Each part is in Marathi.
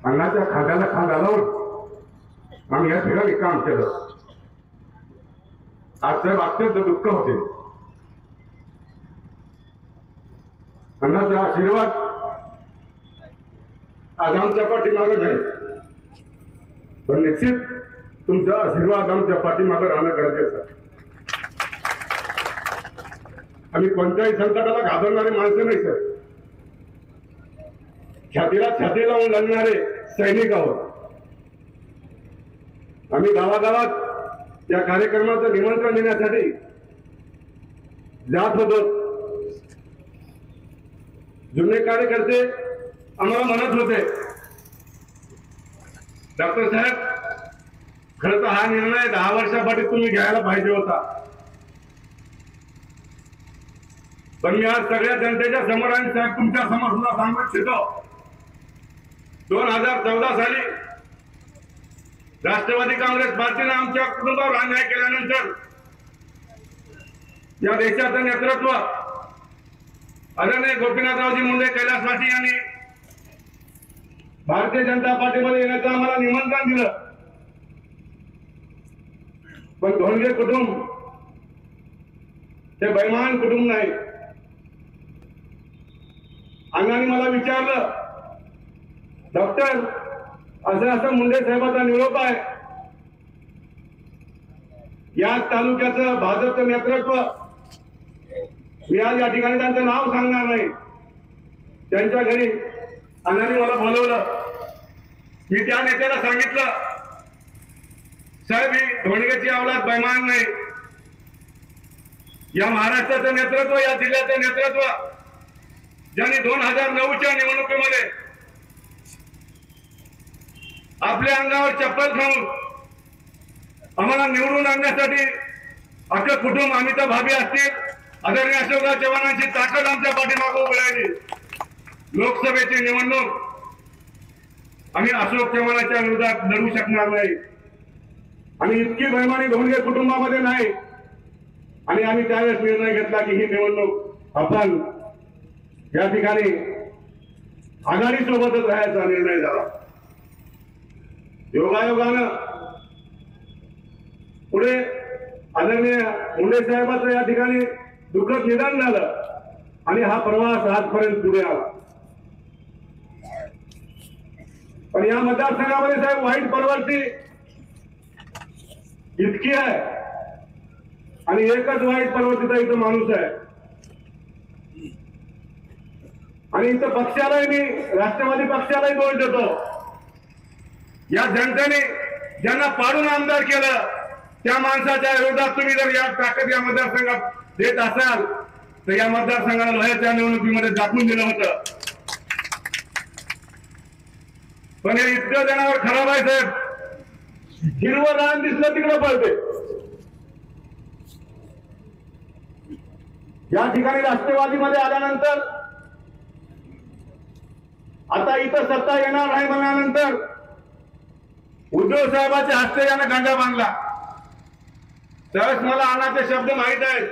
अन्नाच्या खाद्याला खांदा लावून आम्ही या ठिकाणी काम केलं. आज साहेब अत्यंत दुःख होते. अन्नाचा आशीर्वाद आज आमच्या पाठीमागे नाही, पण निश्चित तुमचा आशीर्वाद आमच्या पाठीमागे राहणं गरजेचं आहे. आम्ही कोणत्याही संकटाला घाबरणारे माणसं नाही सर. छातीला छाती लावून लढणारे सैनिक आहोत. आम्ही गावागावात या कार्यक्रमाचं निमंत्रण देण्यासाठी जात होतो. जुने कार्यकर्ते आम्हाला म्हणत होते, डॉक्टर साहेब खरं तर हा निर्णय 10 वर्षापाठी तुम्ही घ्यायला पाहिजे होता. पण मी आज सगळ्या जनतेच्या समोर आणि साहेब तुमच्या समोर सुद्धा सांगू इच्छितो, 2014 साली राष्ट्रवादी काँग्रेस पार्टीने आमच्या कुटुंबावर अन्याय केल्यानंतर या देशाचं नेतृत्व आदरणीय गोपीनाथरावजी मुंडे, कैलास पाटील यांनी भारतीय जनता पार्टीमध्ये येण्याचं आम्हाला निमंत्रण दिलं. पण धोंडगे कुटुंब हे बैमान कुटुंब नाही. अण्णांनी मला विचारलं, डॉक्टर असं असं मुंडे साहेबांचा निरोप आहे, या तालुक्याचं भाजपचं नेतृत्व, मी आज या ठिकाणी त्यांचं नाव सांगणार नाही, त्यांच्या घरी अण्णांनी मला बोलवलं. मी त्या नेत्याला सांगितलं, साहेब ही धोंडगेची अवलाद बैमान नाही. या महाराष्ट्राचं नेतृत्व, या जिल्ह्याचं नेतृत्व ज्यांनी 2009च्या निवडणुकीमध्ये आपल्या अंगावर चप्पल खाऊन आम्हाला निवडून आणण्यासाठी अख्खं कुटुंब, अमिताभ भाभी असतील, आदरणीय अशोकराव चव्हाणांची ताकद आमच्या पाठीमागे उभी राहिली. लोकसभेची निवडणूक आम्ही अशोक चव्हाणांच्या विरोधात लढू शकणार नाही. आणि इतकी बैमानी धोंडगे कुटुंबामध्ये नाही. आणि आम्ही त्यावेळेस निर्णय घेतला की ही निवडणूक आपण या ठिकाणी आघाडी सोबतच राहायचा निर्णय झाला. योगायोगानं पुढे आदरणीय मुंडे साहेबांचं या ठिकाणी दुःखद निधन झालं आणि हा प्रवास आजपर्यंत पुढे आला. पण या मतदारसंघामध्ये साहेब वाईट प्रवृत्ती इतकी आहे आणि एकच वाईट प्रवृत्तीचा इथं माणूस आहे. आणि इथं पक्षालाही, मी राष्ट्रवादी पक्षालाही दोष देतो. या जनतेने ज्यांना पाडून आमदार केलं त्या माणसाच्या विरोधात तुम्ही जर या ताकद या मतदारसंघात देत असाल तर या मतदारसंघाला लोह्याच्या निवडणुकीमध्ये दाखवून दिलं होतं. पण हे इतकं जनावर खराब आहे साहेब, हिरवं रान दिसलं तिकडं पळते. या ठिकाणी राष्ट्रवादीमध्ये आल्यानंतर आता इथं सत्ता येणार नाही म्हणल्यानंतर उद्धव साहेबांच्या हस्ते यानं गांजा बांधला. त्यावेळेस मला अण्णाचे शब्द माहित आहेत.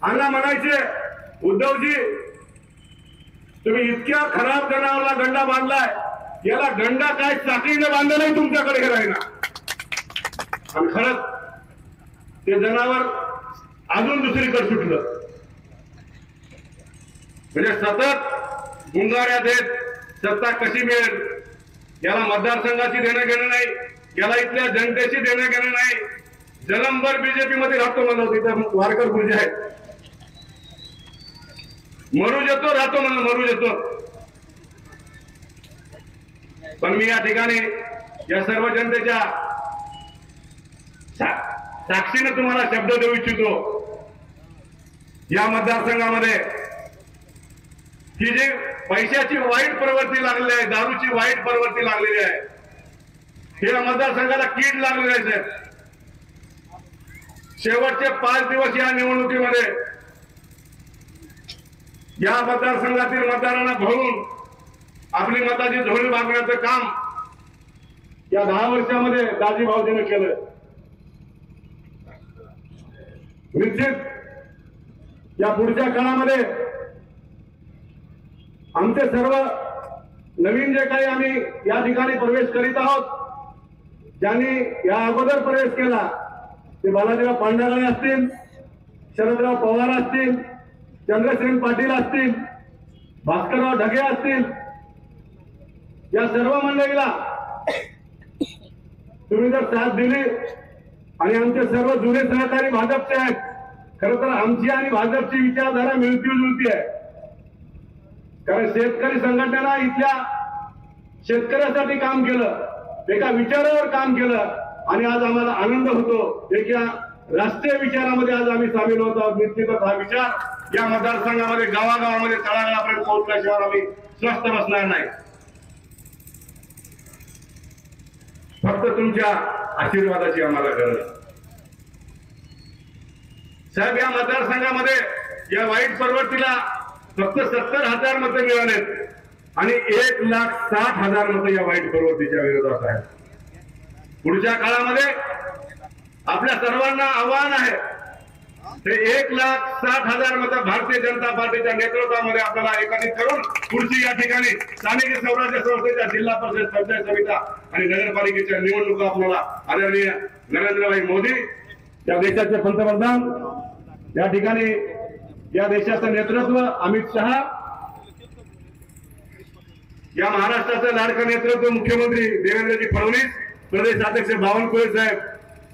अण्णा म्हणायचे, उद्धवजी तुम्ही इतक्या खराब जनावरला गंडा बांधलाय, याला गंडा काय चाकरीने बांधलं नाही तुमच्याकडे हे राहिना. आणि खरंच ते जनावर अजून दुसरीकडे सुटलं. म्हणजे सतत गुंगाऱ्या देत सत्ता कशी मिळेल याला मतदारसंघाची देणं घेणं नाही, याला इथल्या जनतेची देणं घेणं नाही. जलंभर बीजेपी मध्ये राहतो म्हणलं, तिथं वारकर गुरुजी आहेत, मरू येतो राहतो म्हणलं, मरू येतो. पण मी या ठिकाणी या सर्व जनतेच्या साक्षीने तुम्हाला शब्द देऊ इच्छितो, या मतदारसंघामध्ये की जी पैशाची वाईट प्रवृत्ती लागलेली आहे, दारूची वाईट प्रवृत्ती लागलेली आहे, हे या मतदारसंघाला कीड लागलेली आहे साहेब. शेवटचे 5 दिवस या निवडणुकीमध्ये या मतदारसंघातील मतदारांना भरून आपली मताची झोळी मागण्याचं काम या 10 वर्षामध्ये दाजी भाऊजीने केलं. निश्चित या पुढच्या काळामध्ये आमचे सर्व नवीन जे काही आम्ही या ठिकाणी प्रवेश करीत आहोत, ज्यांनी या अगोदर प्रवेश केला ते बालाजीराव पांढरगळे असतील, शरदराव पवार असतील, चंद्रसेन पाटील असतील, भास्करराव ढगे असतील, या सर्व मंडळीला तुम्ही जर साथ दिली आणि आमचे सर्व जुने सहकारी भाजपचे आहेत. खरं तर आमची आणि भाजपची विचारधारा मिळती जुळती आहे. कारण शेतकरी संघटनेला इथल्या शेतकऱ्यासाठी काम केलं, एका विचारावर काम केलं आणि आज आम्हाला आनंद होतो एका राष्ट्रीय विचारामध्ये आज आम्ही सामील होत आहोत. निश्चितच हा विचार या मतदारसंघामध्ये गावागावामध्ये तळागाळापर्यंत पोहोचल्याशिवाय आम्ही स्वस्थ बसणार नाही. फक्त तुमच्या आशीर्वादाची आम्हाला गरज. साहेब, या मतदारसंघामध्ये या वाईट परवर्तीला फक्त 70,000 मतं मिळालेत आणि 1,60,000 मतं या वाईट परवर्तीच्या विरोधात आहेत. पुढच्या काळामध्ये आपल्या सर्वांना आव्हान आहे ते 1,60,000 मतं भारतीय जनता पार्टीच्या नेतृत्वामध्ये आपल्याला एकत्रित करून पुढची या ठिकाणी स्थानिक स्वराज्य संस्थेच्या जिल्हा परिषद, पंचायत समिती आणि नगरपालिकेच्या निवडणुका आपल्याला आदरणीय नरेंद्रभाई मोदी या देशाचे पंतप्रधान, या ठिकाणी या देशाचं नेतृत्व अमित शहा, या महाराष्ट्राचं लाडकं नेतृत्व मुख्यमंत्री देवेंद्रजी फडणवीस, प्रदेश अध्यक्ष बावनकुळे साहेब,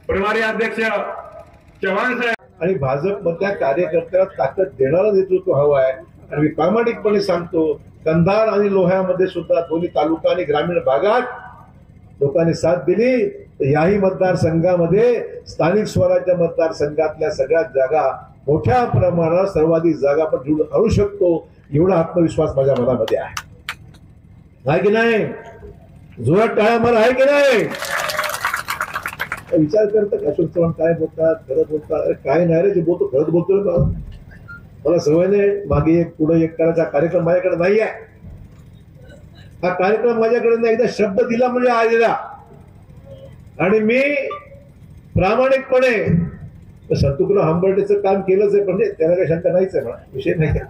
प्रभारी अध्यक्ष चव्हाण साहेब आणि भाजपमधल्या कार्यकर्त्याला ताकद देणारं नेतृत्व हवं आहे. आणि मी प्रामाणिकपणे सांगतो, कंधार आणि लोह्यामध्ये सुद्धा दोन्ही तालुका आणि ग्रामीण भागात लोकांनी साथ दिली तर याही मतदारसंघामध्ये स्थानिक स्वराज्य मतदारसंघातल्या सगळ्या जागा मोठ्या प्रमाणात सर्वाधिक जागा पण निवडून आणू शकतो एवढा आत्मविश्वास माझ्या मनामध्ये आहे की नाही? जोरात टाळ्या मला आहे की नाही? विचार करतात अशोक चव्हाण काय बोलतात, खरं बोलतात. अरे काय नाही रे, जे बोलतो खरंच बोलतो ना. मला सवय नाही मागे एक पुढे एक करायचा कार्यक्रम माझ्याकडे नाही आहे. हा कार्यक्रम माझ्याकडे नाही. एकदा शब्द दिला म्हणजे आलेला आणि मी प्रामाणिकपणे शत्रुघ्न हंबर्डेचं काम केलंच आहे, म्हणजे त्याला काही शंका नाहीच आहे, मला विषय नाही.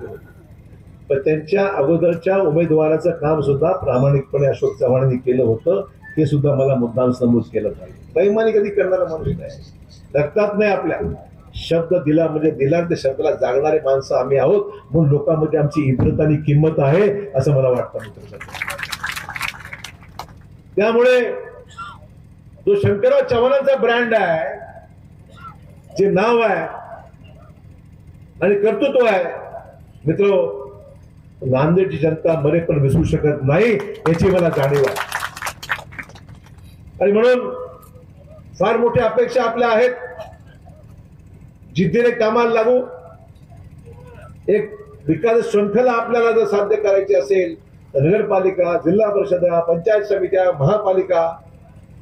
पण त्यांच्या अगोदरच्या उमेदवाराचं काम सुद्धा प्रामाणिकपणे अशोक चव्हाणांनी केलं होतं, हे सुद्धा मला मुद्दाम नमूद केलं पाहिजे. बैमानी कधी करणारा माणूस नाही, रक्तात नाही आपल्या. शब्द दिला म्हणजे दिला, त्या शब्दाला जागणारे माणसं आम्ही आहोत, म्हणून लोकांमध्ये आमची इज्जत आणि किंमत आहे असं मला वाटतं मित्र. त्यामुळे जो शंकरराव चव्हाणांचा ब्रँड आहे, जे नाव आहे आणि कर्तृत्व आहे मित्र, नांदेडची जनता मरे पण विसरू शकत नाही याची मला जाणीव आहे. आणि म्हणून फार मोठ्या अपेक्षा आपल्या आहेत. जिद्दीने कामाला लागू. एक विकास शृंखला आपल्याला जर साध्य करायची असेल तर नगरपालिका, जिल्हा परिषद, पंचायत समित्या, महापालिका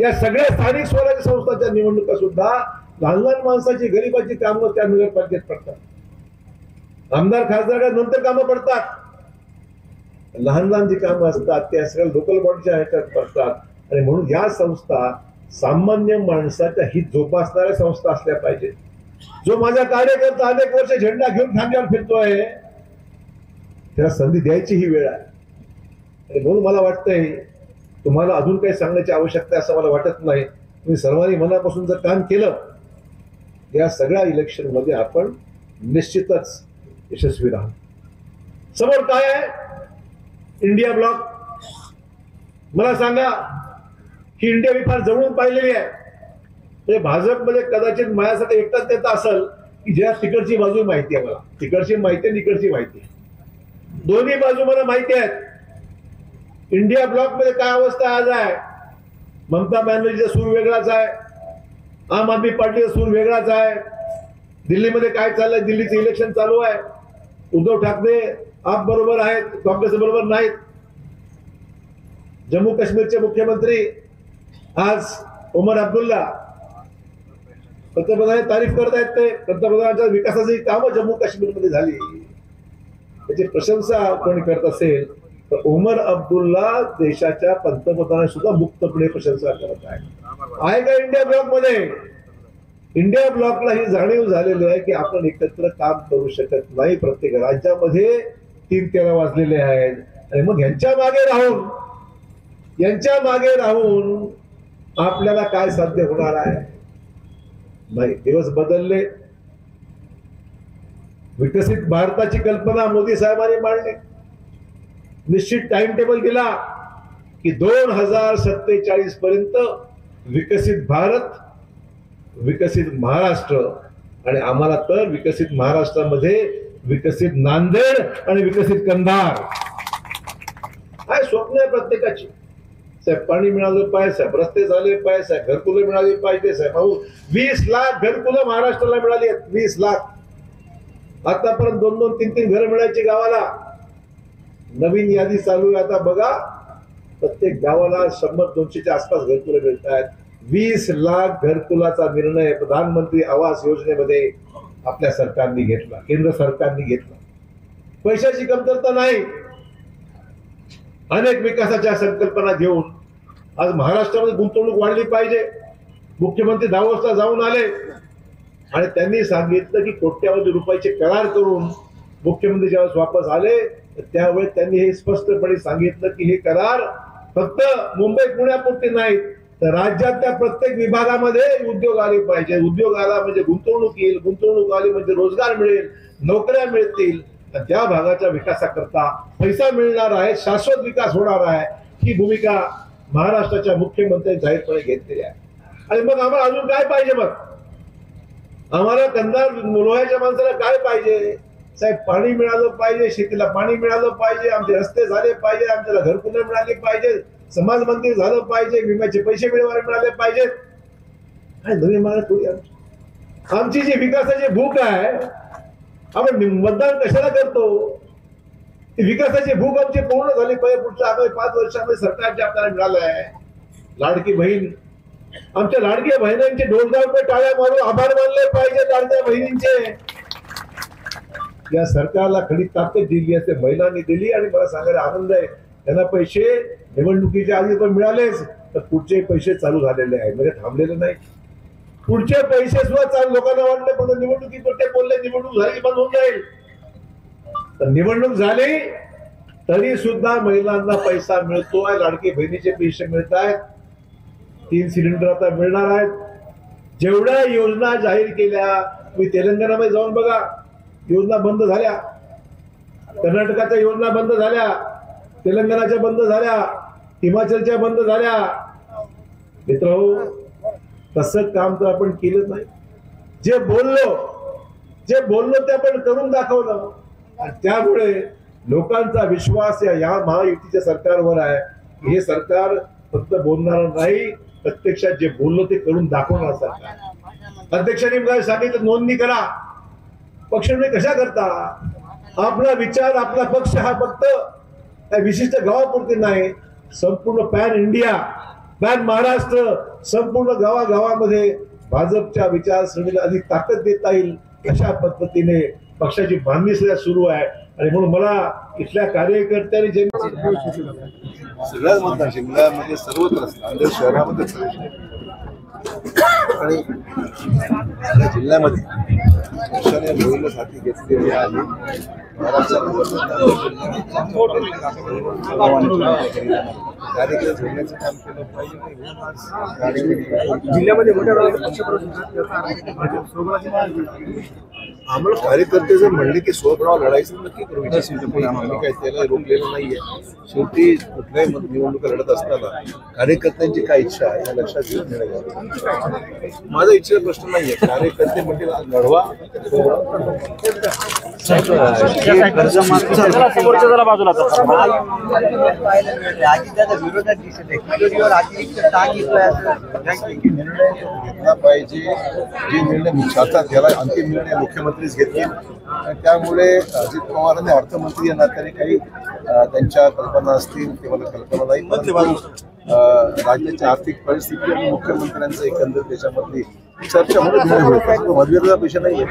या सगळ्या स्थानिक स्वराज्य संस्थांच्या निवडणुका सुद्धा लहान लहान माणसाची, गरीबाची कामं त्या नगरपालिकेत पडतात. आमदार खासदार नंतर कामं पडतात. लहान लहान जी कामं असतात त्या सगळ्या लोकल बॉडीच्या ह्याच्यात पडतात. आणि म्हणून या संस्था सामान्य माणसाच्या हित जोपासणाऱ्या संस्था असल्या पाहिजेत. जो माझा कार्यकर्ता अनेक वर्ष झेंडा घेऊन खांद्यावर फिरतोय त्याला संधी द्यायची ही वेळ आहे. आणि म्हणून मला वाटतंय तुम्हाला अजून काही सांगण्याची आवश्यकता असं मला वाटत नाही. तुम्ही सर्वांनी मनापासून जर काम केलं या सगळ्या इलेक्शन मध्ये आपण निश्चितच यशस्वी राहू. समोर काय आहे? India block. मला सांगा, ही इंडिया मी फार जवळून पाहिलेली आहे. म्हणजे भाजपमध्ये कदाचित माझ्यासाठी एकटाच नेता असेल की ज्या तिकडची बाजू माहिती आहे. मला तिकडची माहिती आहे, इकडची माहिती आहे. दोन्ही बाजू मला माहिती आहेत. इंडिया ब्लॉक मध्ये काय अवस्था आज आहे? ममता बॅनर्जीचा सूर वेगळाच आहे, आम आदमी पार्टीचा सूर वेगळाच आहे. दिल्लीमध्ये काय चाललंय? दिल्लीचं इलेक्शन चालू आहे. उद्धव ठाकरे आप बरोबर आहेत, काँग्रेस बरोबर नाहीत. जम्मू काश्मीरचे मुख्यमंत्री आज उमर अब्दुल्ला पंतप्रधानांची तारीफ करत आहेत. ते पंतप्रधानांच्या विकासाची कामं जम्मू काश्मीरमध्ये झाली, त्याची प्रशंसा कोणी करत असेल तर उमर अब्दुल्ला देशाच्या पंतप्रधानांनी सुद्धा मुक्तपणे प्रशंसा करत आहे का इंडिया ब्लॉक मध्ये? इंडिया ब्लॉकला ही जाणीव झालेली आहे की आपण एकत्र काम करू शकत नाही. प्रत्येक राज्यामध्ये 3-13 वाजलेले आहेत. आणि मग यांच्या मागे राहून आपल्याला काय साध्य होणार आहे? नाही, दिवस बदलले. विकसित भारताची कल्पना मोदी साहेबांनी मांडली. निश्चित टाइम टेबल दिला की 2047 पर्यंत विकसित भारत, विकसित महाराष्ट्र, आणि आम्हाला तर विकसित महाराष्ट्रामध्ये विकसित नांदेड आणि विकसित कंधार काय स्वप्न आहे प्रत्येकाची. साहेब पाणी मिळालं पाहिजे, साहेब रस्ते झाले पाहिजे, साहेब घरकुलं मिळाली पाहिजे. साहेब भाऊ 20 लाख घरकुलं महाराष्ट्राला मिळाली आहेत. 20 लाख. आतापर्यंत 2-2, 3-3 घर मिळायची गावाला. नवीन यादी चालू आहे आता बघा. प्रत्येक गावाला 100-200च्या आसपास घरकुलं मिळत आहेत. 20 लाख घरकुलाचा निर्णय प्रधानमंत्री आवास योजनेमध्ये आपल्या सरकारने घेतला, केंद्र सरकारने घेतला. पैशाची कमतरता नाही. अनेक विकासाच्या संकल्पना घेऊन आज महाराष्ट्रामध्ये गुंतवणूक वाढली पाहिजे. मुख्यमंत्री दावोसला जाऊन आले आणि त्यांनी सांगितलं की कोट्यावधी रुपयाचे करार करून मुख्यमंत्री ज्यावेळेस वापस आले त्यावेळेस त्यांनी हे स्पष्टपणे सांगितलं की हे करार फक्त मुंबई पुण्यापुरते नाहीत, तर राज्यातल्या प्रत्येक विभागामध्ये उद्योग आले पाहिजे. उद्योग आला म्हणजे गुंतवणूक येईल, गुंतवणूक आली म्हणजे रोजगार मिळेल, नोकऱ्या मिळतील, त्या भागाच्या विकासाकरता पैसा मिळणार आहे, शाश्वत विकास होणार आहे. ही भूमिका महाराष्ट्राच्या मुख्यमंत्र्यांनी जाहीरपणे घेतलेली आहे. आणि मग आम्हाला अजून काय पाहिजे? मग आम्हाला कंधार लोह्याच्या माणसाला काय पाहिजे? साहेब पाणी मिळालं पाहिजे, शेतीला पाणी मिळालं पाहिजे, आमचे रस्ते झाले पाहिजे, आमच्याला घरकुलं मिळाली पाहिजे, समाज मंदिर झालं पाहिजे, विम्याचे पैसे मिळाले पाहिजेत. काय नवीन मला थोडी आमची जी विकासाची भूक आहे, आपण मतदान कशाला करतो? ती विकासाची भूक आमची पूर्ण झाली पाहिजे. पुढच्या आगामी 5 वर्षामध्ये सरकार जे आपल्याला मिळालं आहे, लाडकी बहीण, आमच्या लाडक्या बहिणींचे 2,000 रुपये टाळ्या मारून आभार मानले पाहिजे लाडक्या बहिणींचे. या सरकारला खरी ताकद दिली असते महिलांनी दिली. आणि मला सांगायला आनंद आहे, त्यांना पैसे निवडणुकीच्या आधी पण मिळालेच, तर पुढचे पैसे चालू झालेले आहेत, म्हणजे थांबलेले नाही. पुढचे पैसे सुद्धा चालू. लोकांना वाटलं पण निवडणुकीपुरते बोलले निवडणूक झाली बंद होऊन जाईल, तर निवडणूक झाली तरी सुद्धा महिलांना पैसा मिळतोय. लाडकी बहिणीचे पैसे मिळत आहेत, 3 सिलेंडर आता मिळणार आहेत. जेवढ्या योजना जाहीर केल्या, तुम्ही तेलंगणामध्ये जाऊन बघा, योजना बंद झाल्या. कर्नाटकाच्या योजना बंद झाल्या, तेलंगणाच्या बंद झाल्या, हिमाचलच्या बंद झाल्या. मित्रहो, तसं काम तर आपण केलं नाही. जे बोललो ते आपण करून दाखवलं. आणि त्यामुळे लोकांचा विश्वास या महायुतीच्या सरकारवर आहे. हे सरकार फक्त बोलणार नाही, प्रत्यक्षात जे बोललो ते करून दाखवणार सरकार. अध्यक्षांनी मला सांगितलं नोंदणी करा. पक्ष कशा करता? आपला विचार, आपला पक्ष हा फक्त विशिष्ट गावापुरते नाही, संपूर्ण पॅन इंडिया, पॅन महाराष्ट्र, संपूर्ण गावागावामध्ये भाजपच्या विचारसरणीला अधिक ताकद देता येईल अशा पद्धतीने पक्षाची बांधणी सुद्धा सुरू आहे. आणि म्हणून मला इथल्या कार्यकर्त्यांनी जे सगळ्याच मतदार जिल्ह्यामध्ये सर्वत्र नांदेड शहरामध्येच आणि जिल्ह्यामध्ये पक्षाने मोहीमच हाती घेतलेली आहे. कार्यक्रम जोडण्याचं काम केलं पाहिजे. जिल्ह्यामध्ये मोठ्या आम्हाला कार्यकर्ते जर म्हणले की स्वबळावर लढायचं नक्की करू इच्छितो. आम्ही काही त्याला रोखलेलं नाहीये. शेवटी कुठल्याही निवडणुका लढत असताना कार्यकर्त्यांची काय इच्छा आहे या लक्षात घेऊन निर्णय. माझा इच्छेचा प्रश्न नाहीये. कार्यकर्ते म्हणजे लढवा. पाहिजे जे निर्णय शासन याला अंतिम निर्णय मुख्यमंत्रीच घेतील. आणि त्यामुळे अजित पवार आणि अर्थमंत्री या नात्याने काही त्यांच्या कल्पना असतील ते मला कल्पना नाही, परंतु राज्याची आर्थिक परिस्थिती आणि मुख्यमंत्र्यांचं एकंदर त्याच्यामधली चर्चा होणं मतभेदाचा विषय नाही.